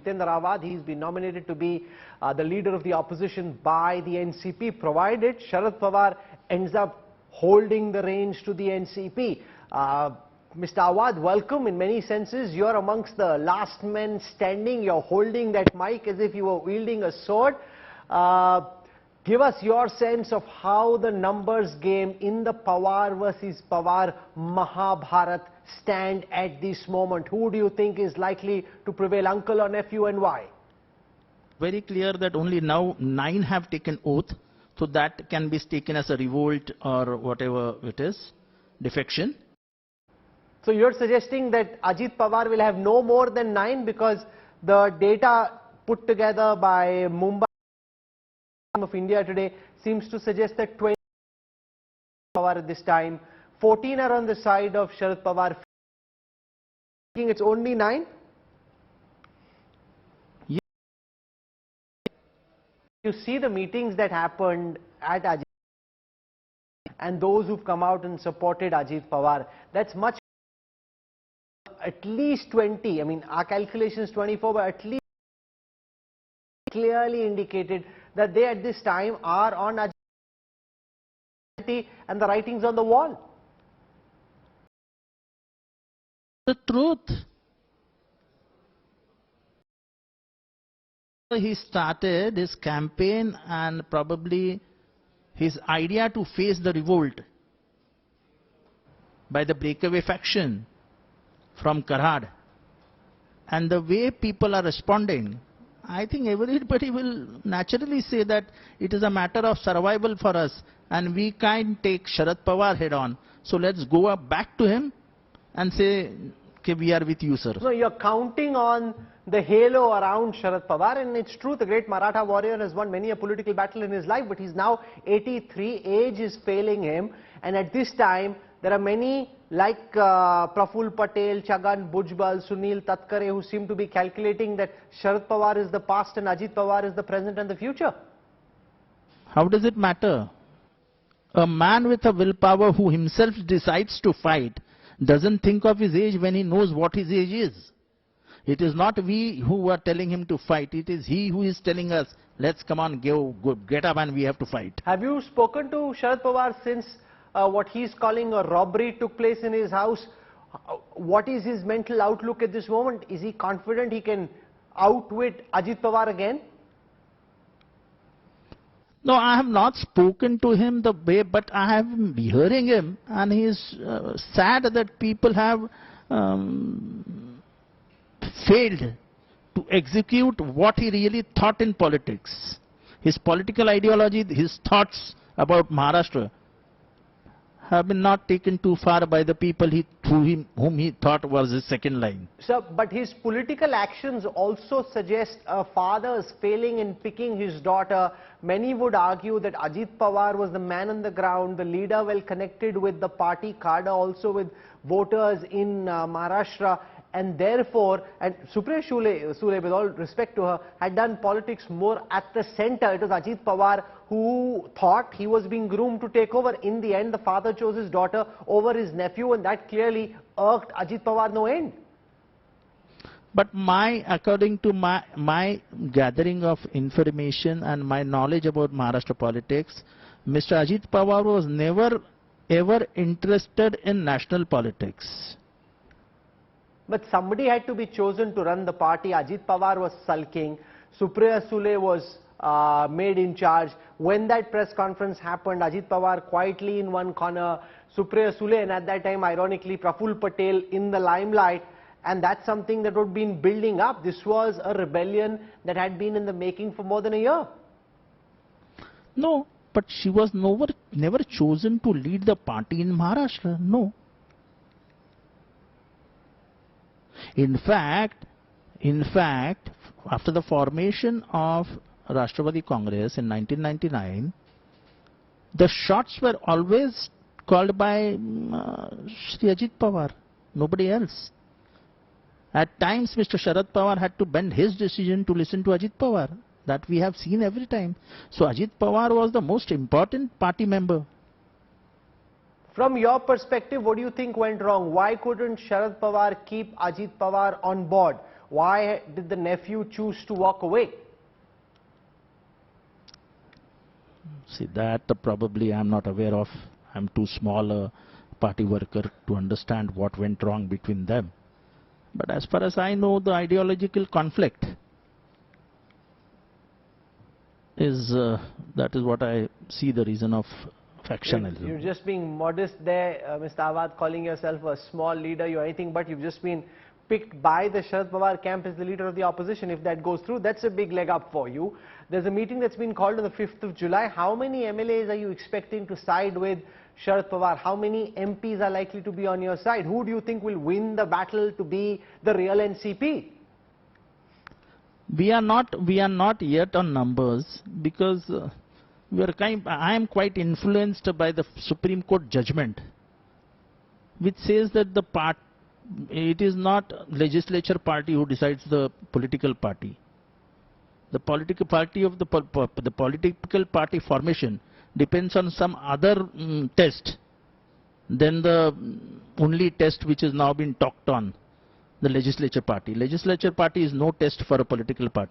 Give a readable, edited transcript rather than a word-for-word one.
Jitendra Awhad. He's been nominated to be the leader of the opposition by the NCP, provided Sharad Pawar ends up holding the reins to the NCP. Mr. Awhad, welcome. In many senses, you're amongst the last men standing. You're holding that mic as if you were wielding a sword. Give us your sense of how the numbers game in the Pawar versus Pawar Mahabharat stand at this moment. Who do you think is likely to prevail, uncle or nephew, and why? Very clear that only now 9 have taken oath, so that can be taken as a revolt or whatever it is, defection. So you're suggesting that Ajit Pawar will have no more than 9 because the data put together by Mumbai of India today seems to suggest that 20 Pawar at this time, 14 are on the side of Sharad Pawar. It's only 9? Yeah. You see the meetings that happened at Ajit and those who've come out and supported Ajit Pawar, that's much, at least 20. I mean, our calculation is 24, but at least clearly indicated that they at this time are on Ajit and the writings on the wall. The truth. He started his campaign and probably his idea to face the revolt by the breakaway faction from Karhad. And the way people are responding, I think everybody will naturally say that it is a matter of survival for us and we can't take Sharad Pawar head on. So let's go back to him and say, okay, we are with you, sir. No, you're counting on the halo around Sharad Pawar, and it's true, the great Maratha warrior has won many a political battle in his life, but he's now 83, age is failing him, and at this time, there are many like Praful Patel, Chagan Bhujbal, Sunil Tatkare, who seem to be calculating that Sharad Pawar is the past and Ajit Pawar is the present and the future. How does it matter? A man with a willpower who himself decides to fight doesn't think of his age when he knows what his age is. It is not we who are telling him to fight. It is he who is telling us, let's come on, get up and we have to fight. Have you spoken to Sharad Pawar since what he's calling a robbery took place in his house? What is his mental outlook at this moment? Is he confident he can outwit Ajit Pawar again? No, I have not spoken to him the way, but I have been hearing him, and he is sad that people have failed to execute what he really thought in politics. His political ideology, his thoughts about Maharashtra have been not taken too far by the people whom he thought was his second line. Sir, but his political actions also suggest a father's failing in picking his daughter. Many would argue that Ajit Pawar was the man on the ground, the leader well connected with the party cadre, also with voters in Maharashtra. And therefore, and Supriya Sule, with all respect to her, had done politics more at the center. It was Ajit Pawar who thought he was being groomed to take over. In the end, the father chose his daughter over his nephew, and that clearly irked Ajit Pawar no end. But according to my gathering of information and my knowledge about Maharashtra politics, Mr. Ajit Pawar was never ever interested in national politics. But somebody had to be chosen to run the party. Ajit Pawar was sulking. Supriya Sule was made in charge. When that press conference happened, Ajit Pawar quietly in one corner, Supriya Sule, and at that time, ironically, Praful Patel in the limelight. And that's something that had been building up. This was a rebellion that had been in the making for more than a year. No, but she was never chosen to lead the party in Maharashtra. No. In fact, after the formation of Rashtravari Congress in 1999, the shots were always called by Shri Ajit Pawar, nobody else. At times, Mr. Sharad Pawar had to bend his decision to listen to Ajit Pawar. That we have seen every time. So Ajit Pawar was the most important party member. From your perspective, what do you think went wrong? Why couldn't Sharad Pawar keep Ajit Pawar on board? Why did the nephew choose to walk away? See, that probably I'm not aware of. I'm too small a party worker to understand what went wrong between them. But as far as I know, the ideological conflict is, that is what I see the reason of factionalism. You're just being modest there, Mr. Awhad, calling yourself a small leader. You're anything but. You've just been picked by the Sharad Pawar camp as the leader of the opposition. If that goes through, that's a big leg up for you. There's a meeting that's been called on the 5th of July. How many MLAs are you expecting to side with Sharad Pawar? How many MPs are likely to be on your side? Who do you think will win the battle to be the real NCP? We are not yet on numbers because I am quite influenced by the Supreme Court judgment, which says that it is not legislature party who decides the political party. The political party of the political party formation depends on some other test than the only test which has now been talked on, the legislature party. Legislature party is no test for a political party.